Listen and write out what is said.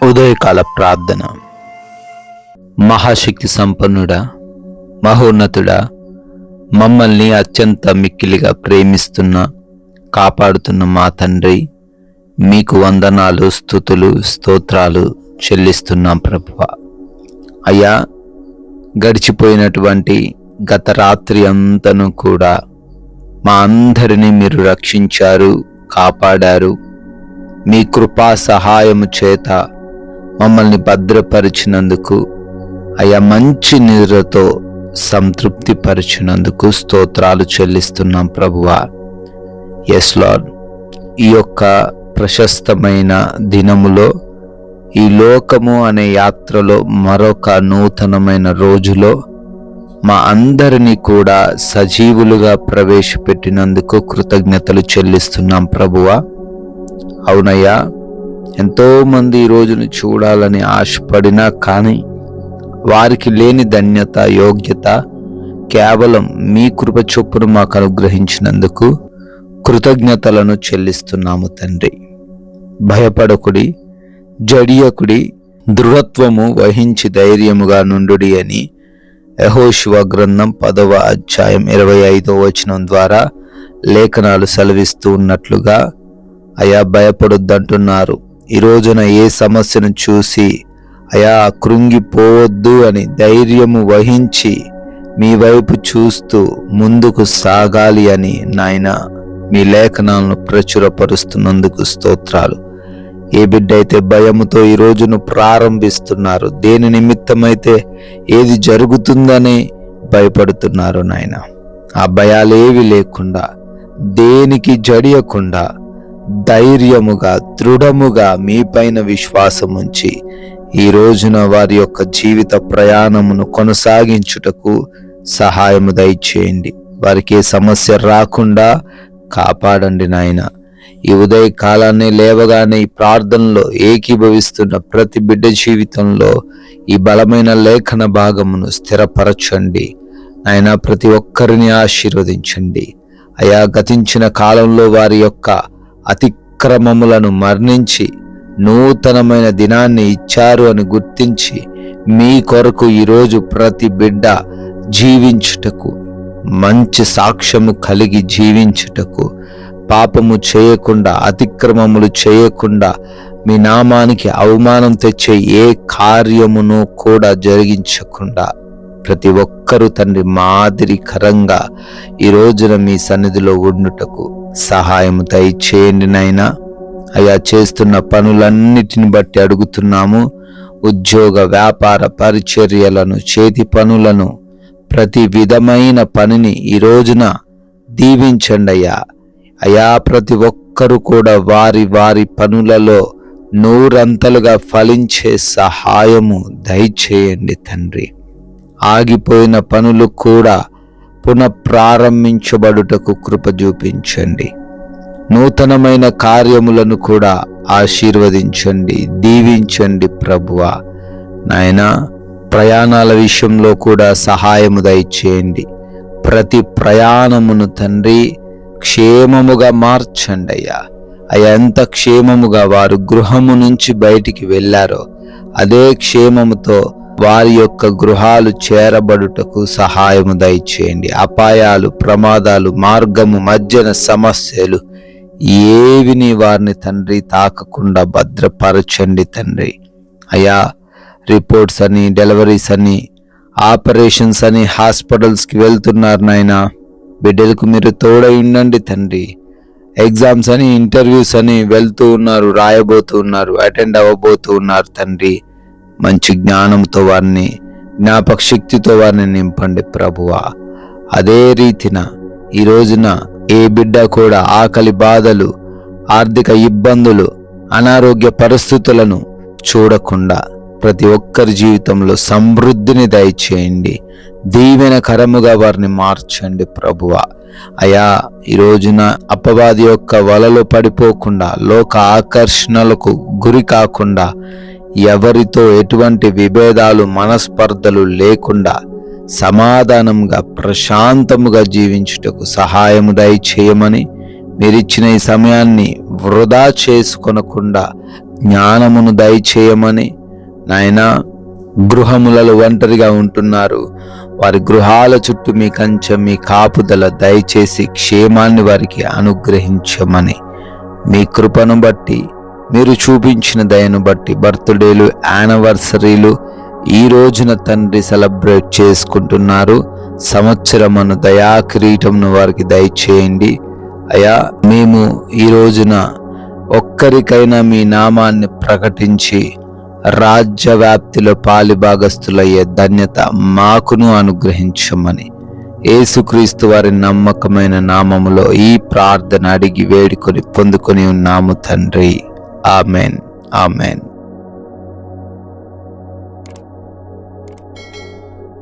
ఉదయకాల ప్రార్థన. మహాశక్తి సంపన్నుడా, మహోన్నతుడా, మమ్మల్ని అత్యంత మిక్కిలిగా ప్రేమిస్తున్న, కాపాడుతున్న మా తండ్రి, మీకు వందనాలు, స్తుతులు, స్తోత్రాలు చెల్లిస్తున్నాం ప్రభువా. అయ్యా, గడిచిపోయినటువంటి గత రాత్రి అంతను కూడా మా అందరినీ మీరు రక్షించారు, కాపాడారు. మీ కృపా సహాయము చేత మమ్మల్ని భద్రపరిచినందుకు, అయ్యా, మంచి నిద్రతో సంతృప్తి పరిచినందుకు స్తోత్రాలు చెల్లిస్తున్నాం ప్రభువా. ఎస్ లార్డ్, ఈ యొక్క ప్రశస్తమైన దినములో, ఈ లోకము అనే యాత్రలో, మరొక నూతనమైన రోజులో మా అందరినీ కూడా సజీవులుగా ప్రవేశపెట్టినందుకు కృతజ్ఞతలు చెల్లిస్తున్నాం ప్రభువా. అవునయ్యా, ఎంతోమంది ఈ రోజును చూడాలని ఆశపడినా కానీ వారికి లేని ధన్యత, యోగ్యత కేవలం మీ కృప చొప్పున మాకు అనుగ్రహించినందుకు కృతజ్ఞతలను చెల్లిస్తున్నాము తండ్రి. భయపడకుడి, జడియకుడి, దృఢత్వము వహించి ధైర్యముగా నుండుడి అని యెహోషువ గ్రంథం 10వ అధ్యాయం 25వ వచనం ద్వారా లేఖనాలు సెలవిస్తూ ఉన్నట్లుగా, అయా, భయపడొద్దంటున్నారు. ఈ రోజున ఏ సమస్యను చూసి అయా కృంగిపోవద్దు అని ధైర్యము వహించి మీ వైపు చూస్తూ ముందుకు సాగాలి అని నాయన మీ లేఖనాలను ప్రచురపరుస్తున్నందుకు స్తోత్రాలు. ఏ బిడ్డ అయితే భయముతో ఈ రోజును ప్రారంభిస్తున్నారు, దేని నిమిత్తమైతే ఏది జరుగుతుందని భయపడుతున్నారు నాయన, ఆ భయాలేవి లేకుండా, దేనికి జడియకుండా ధైర్యముగా, దృఢముగా మీ పైన విశ్వాసం ఉంచి ఈ రోజున వారి యొక్క జీవిత ప్రయాణమును కొనసాగించుటకు సహాయము దయచేయండి. వారికి ఏ సమస్య రాకుండా కాపాడండి నాయన. ఈ ఉదయ కాలాన్ని లేవగానే ఈ ప్రార్థనలో ఏకీభవిస్తున్న ప్రతి బిడ్డ జీవితంలో ఈ బలమైన లేఖన భాగమును స్థిరపరచండి నాయన. ప్రతి ఒక్కరిని ఆశీర్వదించండి అయా. గతించిన కాలంలో వారి యొక్క అతిక్రమములను మరణించి నూతనమైన దినాన్ని ఇచ్చారు అని గుర్తించి మీ కొరకు ఈరోజు ప్రతి బిడ్డ జీవించుటకు, మంచి సాక్ష్యము కలిగి జీవించుటకు, పాపము చేయకుండా, అతిక్రమములు చేయకుండా, మీ నామానికి అవమానం తెచ్చే ఏ కార్యమును కూడా జరిగించకుండా ప్రతి ఒక్కరూ తండ్రి మాదిరికరంగా ఈ రోజున మీ సన్నిధిలో ఉండుటకు సహాయము దయచేయండి నాయనా. అయా, చేస్తున్న పనులన్నిటిని బట్టి అడుగుతున్నాము. ఉద్యోగ, వ్యాపార, పరిచర్యలను, చేతి పనులను, ప్రతి విధమైన పనిని ఈ రోజున దీవించండి అయ్యా. అయా, ప్రతి ఒక్కరూ కూడా వారి వారి పనులలో నూరంతలుగా ఫలించే సహాయము దయచేయండి తండ్రి. ఆగిపోయిన పనులు కూడా పునఃప్రారంభించబడుటకు కృప చూపించండి. నూతనమైన కార్యములను కూడా ఆశీర్వదించండి, దీవించండి ప్రభువా. నాయనా, ప్రయాణాల విషయంలో కూడా సహాయము దయచేయండి. ప్రతి ప్రయాణమును తండ్రి క్షేమముగా మార్చండి అయ్యా. అయ్యా, ఎంత క్షేమముగా వారు గృహము నుంచి బయటికి వెళ్ళారో అదే క్షేమముతో వారి యొక్క గృహాలు చేరబడుటకు సహాయము దయచేయండి. అపాయాలు, ప్రమాదాలు, మార్గము మధ్యన సమస్యలు ఏవిని వారిని తండ్రి తాకకుండా భద్రపరచండి తండ్రి. అయ్యా, రిపోర్ట్స్ అని, డెలివరీస్ అని, ఆపరేషన్స్ అని హాస్పిటల్స్కి వెళ్తున్నారు నాయనా. బిడ్డలకు మీరు తోడై ఉండండి తండ్రి. ఎగ్జామ్స్ అని, ఇంటర్వ్యూస్ అని వెళ్తూ ఉన్నారు, రాయబోతూ ఉన్నారు, అటెండ్ అవ్వబోతూ ఉన్నారు తండ్రి. మంచి జ్ఞానంతో వారిని, జ్ఞాపక శక్తితో వారిని నింపండి ప్రభువా. అదే రీతిన ఈ రోజున ఏ బిడ్డ కూడా ఆకలి బాధలు, ఆర్థిక ఇబ్బందులు, అనారోగ్య పరిస్థితులను చూడకుండా ప్రతి ఒక్కరి జీవితంలో సమృద్ధిని దయచేయండి. దీవెనకరముగా వారిని మార్చండి ప్రభువా. అయా, ఈ రోజున అపవాది యొక్క వలలో పడిపోకుండా, లోక ఆకర్షణలకు గురి కాకుండా, ఎవరితో ఎటువంటి విభేదాలు, మనస్పర్ధలు లేకుండా సమాధానంగా, ప్రశాంతముగా జీవించుటకు సహాయము దయచేయమని, మీరిచ్చిన ఈ సమయాన్ని వృధా చేసుకొనకుండా జ్ఞానమును దయచేయమని నాయనా, గృహములలో ఒంటరిగా ఉంటున్నారు, వారి గృహాల చుట్టూ మీ కంచె, మీ కాపుదల దయచేసి క్షేమాన్ని వారికి అనుగ్రహించమని, మీ కృపను బట్టి, మీరు చూపించిన దయను బట్టి బర్త్డేలు, యానివర్సరీలు ఈ రోజున తండ్రి సెలబ్రేట్ చేసుకుంటున్నారు. సంవత్సరమును దయా కిరీటమును వారికి దయచేయండి అయ్యా. మేము ఈ రోజున ఒక్కరికైనా మీ నామాన్ని ప్రకటించి రాజ్య వ్యాప్తిలో పాలిభాగస్తులయ్యే ధన్యత మాకును అనుగ్రహించమని యేసుక్రీస్తు వారి నమ్మకమైన నామములో ఈ ప్రార్థన అడిగి వేడుకొని పొందుకొని ఉన్నాము తండ్రి. Amen, amen.